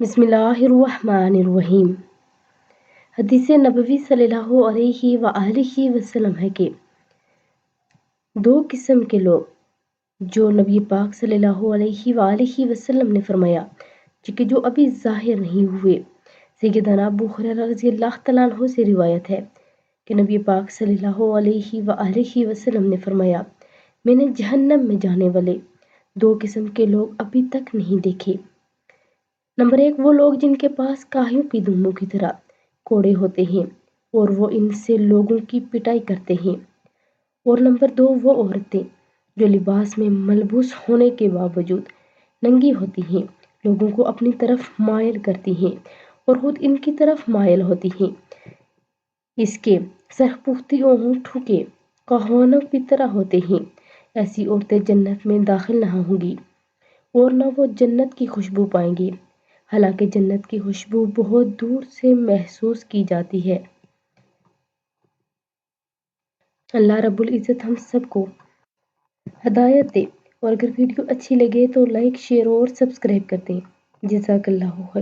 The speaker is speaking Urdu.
بسم اللہ الرحمن الرحیم۔ حدیث نبوی صلی اللہ علیہ وآلہ وسلم ہے کہ دو قسم کے لوگ جو نبی پاک صلی اللہ علیہ وآلہ وسلم نے فرمایا کہ جو ابھی ظاہر نہیں ہوئے۔ سیدنا ابو ہریرہ رضی اللہ تعالیٰ عنہ سے روایت ہے کہ نبی پاک صلی اللہ علیہ وآلہ وسلم نے فرمایا، میں نے جہنم میں جانے والے دو قسم کے لوگ ابھی تک نہیں دیکھے۔ نمبر 1 وہ لوگ جن کے پاس کاہیوں کی دموں کی طرح کوڑے ہوتے ہیں اور وہ ان سے لوگوں کی پٹائی کرتے ہیں۔ اور نمبر 2 وہ عورتیں جو لباس میں ملبوس ہونے کے باوجود ننگی ہوتی ہیں، لوگوں کو اپنی طرف مائل کرتی ہیں اور خود ان کی طرف مائل ہوتی ہیں۔ اس کے سرپوختی اونٹوں کے کہوانوں کی طرح ہوتے ہیں۔ ایسی عورتیں جنت میں داخل نہ ہوں گی اور نہ وہ جنت کی خوشبو پائیں گی، حالانکہ جنت کی خوشبو بہت دور سے محسوس کی جاتی ہے۔ اللہ رب العزت ہم سب کو ہدایت دے، اور اگر ویڈیو اچھی لگے تو لائک، شیئر اور سبسکرائب کر دیں۔ جزاک اللہ خیر۔